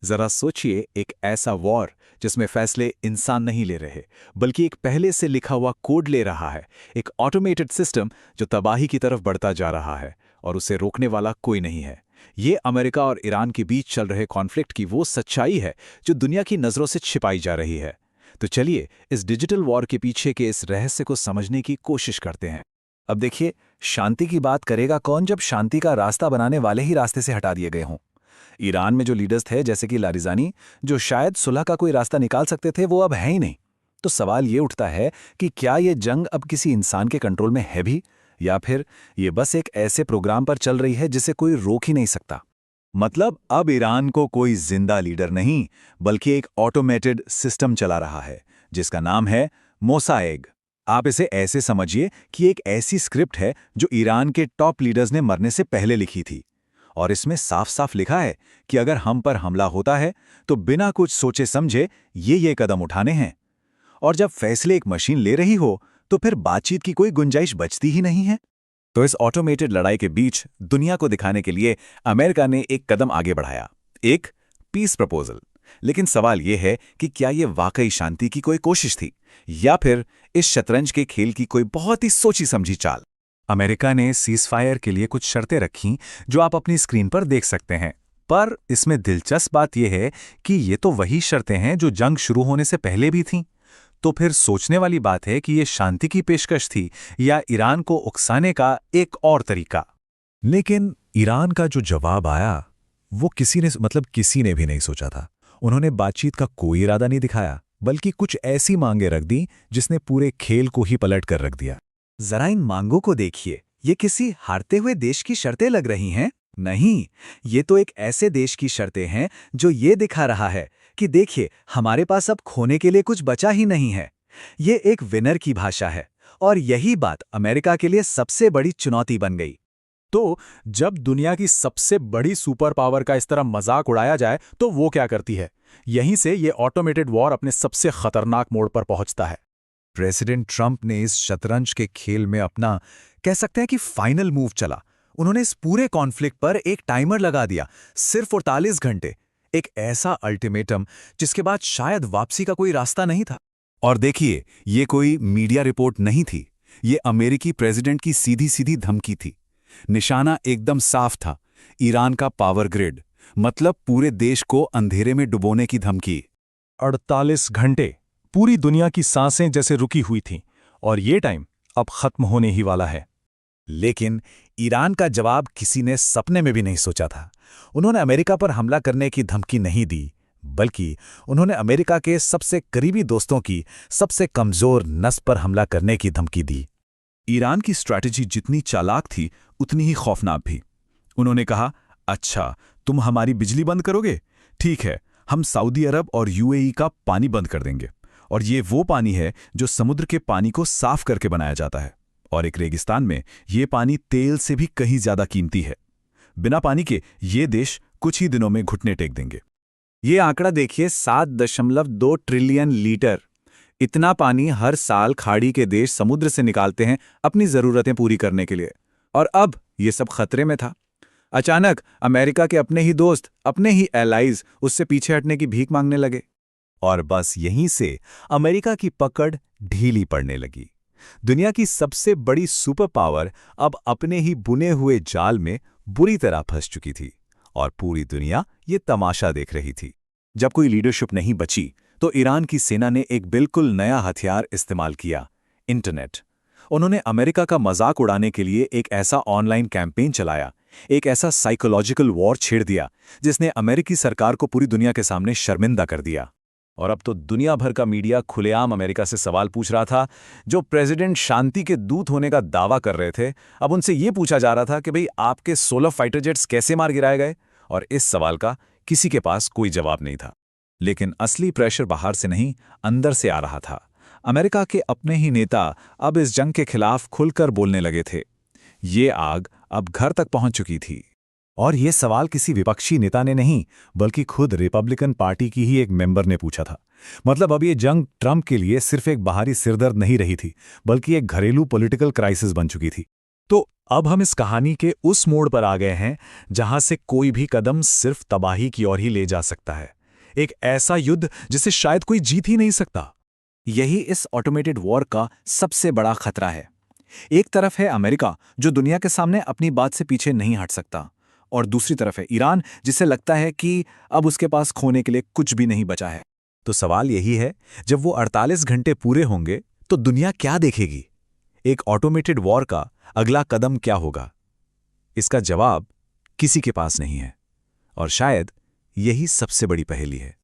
जरा सोचिए, एक ऐसा वॉर जिसमें फैसले इंसान नहीं ले रहे, बल्कि एक पहले से लिखा हुआ कोड ले रहा है। एक ऑटोमेटेड सिस्टम जो तबाही की तरफ बढ़ता जा रहा है और उसे रोकने वाला कोई नहीं है। ये अमेरिका और ईरान के बीच चल रहे कॉन्फ्लिक्ट की वो सच्चाई है जो दुनिया की नज़रों से छिपाई जा रही है। तो चलिए इस डिजिटल वॉर के पीछे के इस रहस्य को समझने की कोशिश करते हैं। अब देखिए, शांति की बात करेगा कौन जब शांति का रास्ता बनाने वाले ही रास्ते से हटा दिए गए हों। ईरान में जो लीडर्स थे जैसे कि लारिजानी, जो शायद सुलह का कोई रास्ता निकाल सकते थे, वो अब है ही नहीं। तो सवाल ये उठता है कि क्या ये जंग अब किसी इंसान के कंट्रोल में है भी, या फिर ये बस एक ऐसे प्रोग्राम पर चल रही है जिसे कोई रोक ही नहीं सकता। मतलब अब ईरान को कोई जिंदा लीडर नहीं, बल्कि एक ऑटोमेटेड सिस्टम चला रहा है जिसका नाम है मोसाएग। आप इसे ऐसे समझिए कि एक ऐसी स्क्रिप्ट है जो ईरान के टॉप लीडर्स ने मरने से पहले लिखी थी, और इसमें साफ साफ लिखा है कि अगर हम पर हमला होता है तो बिना कुछ सोचे समझे ये कदम उठाने हैं। और जब फैसले एक मशीन ले रही हो तो फिर बातचीत की कोई गुंजाइश बचती ही नहीं है। तो इस ऑटोमेटेड लड़ाई के बीच दुनिया को दिखाने के लिए अमेरिका ने एक कदम आगे बढ़ाया, एक पीस प्रपोजल। लेकिन सवाल यह है कि क्या यह वाकई शांति की कोई कोशिश थी, या फिर इस शतरंज के खेल की कोई बहुत ही सोची समझी चाल। अमेरिका ने सीज़फायर के लिए कुछ शर्तें रखीं जो आप अपनी स्क्रीन पर देख सकते हैं। पर इसमें दिलचस्प बात यह है कि ये तो वही शर्तें हैं जो जंग शुरू होने से पहले भी थीं। तो फिर सोचने वाली बात है कि ये शांति की पेशकश थी या ईरान को उकसाने का एक और तरीका। लेकिन ईरान का जो जवाब आया वो किसी ने भी नहीं सोचा था। उन्होंने बातचीत का कोई इरादा नहीं दिखाया, बल्कि कुछ ऐसी मांगें रख दी जिसने पूरे खेल को ही पलट कर रख दिया। जरा इन मांगों को देखिए, ये किसी हारते हुए देश की शर्तें लग रही हैं? नहीं, ये तो एक ऐसे देश की शर्तें हैं जो ये दिखा रहा है कि देखिए, हमारे पास अब खोने के लिए कुछ बचा ही नहीं है। ये एक विनर की भाषा है, और यही बात अमेरिका के लिए सबसे बड़ी चुनौती बन गई। तो जब दुनिया की सबसे बड़ी सुपर पावर का इस तरह मजाक उड़ाया जाए तो वो क्या करती है? यहीं से ये ऑटोमेटेड वॉर अपने सबसे खतरनाक मोड़ पर पहुंचता है। प्रेसिडेंट ट्रंप ने इस शतरंज के खेल में अपना, कह सकते हैं कि फाइनल मूव चला। उन्होंने इस पूरे कॉन्फ्लिक्ट पर एक टाइमर लगा दिया, सिर्फ 48 घंटे। एक ऐसा अल्टीमेटम जिसके बाद शायद वापसी का कोई रास्ता नहीं था। और देखिए, ये कोई मीडिया रिपोर्ट नहीं थी, ये अमेरिकी प्रेसिडेंट की सीधी सीधी धमकी थी। निशाना एकदम साफ था, ईरान का पावर ग्रिड, मतलब पूरे देश को अंधेरे में डुबोने की धमकी। 48 घंटे, पूरी दुनिया की सांसें जैसे रुकी हुई थीं, और ये टाइम अब खत्म होने ही वाला है। लेकिन ईरान का जवाब किसी ने सपने में भी नहीं सोचा था। उन्होंने अमेरिका पर हमला करने की धमकी नहीं दी, बल्कि उन्होंने अमेरिका के सबसे करीबी दोस्तों की सबसे कमजोर नस पर हमला करने की धमकी दी। ईरान की स्ट्रैटेजी जितनी चालाक थी उतनी ही खौफनाक भी। उन्होंने कहा, अच्छा तुम हमारी बिजली बंद करोगे, ठीक है, हम सऊदी अरब और यूएई का पानी बंद कर देंगे। और ये वो पानी है जो समुद्र के पानी को साफ करके बनाया जाता है, और एक रेगिस्तान में ये पानी तेल से भी कहीं ज्यादा कीमती है। बिना पानी के ये देश कुछ ही दिनों में घुटने टेक देंगे। ये आंकड़ा देखिए, 7.2 ट्रिलियन लीटर। इतना पानी हर साल खाड़ी के देश समुद्र से निकालते हैं अपनी जरूरतें पूरी करने के लिए। और अब ये सब खतरे में था। अचानक अमेरिका के अपने ही दोस्त, अपने ही एलाइज उससे पीछे हटने की भीख मांगने लगे। और बस यहीं से अमेरिका की पकड़ ढीली पड़ने लगी। दुनिया की सबसे बड़ी सुपर पावर अब अपने ही बुने हुए जाल में बुरी तरह फंस चुकी थी, और पूरी दुनिया ये तमाशा देख रही थी। जब कोई लीडरशिप नहीं बची तो ईरान की सेना ने एक बिल्कुल नया हथियार इस्तेमाल किया, इंटरनेट। उन्होंने अमेरिका का मजाक उड़ाने के लिए एक ऐसा ऑनलाइन कैंपेन चलाया, एक ऐसा साइकोलॉजिकल वॉर छेड़ दिया जिसने अमेरिकी सरकार को पूरी दुनिया के सामने शर्मिंदा कर दिया। और अब तो दुनिया भर का मीडिया खुलेआम अमेरिका से सवाल पूछ रहा था। जो प्रेसिडेंट शांति के दूत होने का दावा कर रहे थे, अब उनसे ये पूछा जा रहा था कि भाई आपके 16 फाइटर जेट्स कैसे मार गिराए गए। और इस सवाल का किसी के पास कोई जवाब नहीं था। लेकिन असली प्रेशर बाहर से नहीं, अंदर से आ रहा था। अमेरिका के अपने ही नेता अब इस जंग के खिलाफ खुलकर बोलने लगे थे। ये आग अब घर तक पहुंच चुकी थी। और ये सवाल किसी विपक्षी नेता ने नहीं, बल्कि खुद रिपब्लिकन पार्टी की ही एक मेंबर ने पूछा था। मतलब अब ये जंग ट्रंप के लिए सिर्फ एक बाहरी सिरदर्द नहीं रही थी, बल्कि एक घरेलू पॉलिटिकल क्राइसिस बन चुकी थी। तो अब हम इस कहानी के उस मोड़ पर आ गए हैं जहां से कोई भी कदम सिर्फ तबाही की ओर ही ले जा सकता है। एक ऐसा युद्ध जिसे शायद कोई जीत ही नहीं सकता। यही इस ऑटोमेटेड वॉर का सबसे बड़ा खतरा है। एक तरफ है अमेरिका, जो दुनिया के सामने अपनी बात से पीछे नहीं हट सकता, और दूसरी तरफ है ईरान, जिसे लगता है कि अब उसके पास खोने के लिए कुछ भी नहीं बचा है। तो सवाल यही है, जब वो 48 घंटे पूरे होंगे तो दुनिया क्या देखेगी? एक ऑटोमेटेड वॉर का अगला कदम क्या होगा? इसका जवाब किसी के पास नहीं है, और शायद यही सबसे बड़ी पहेली है।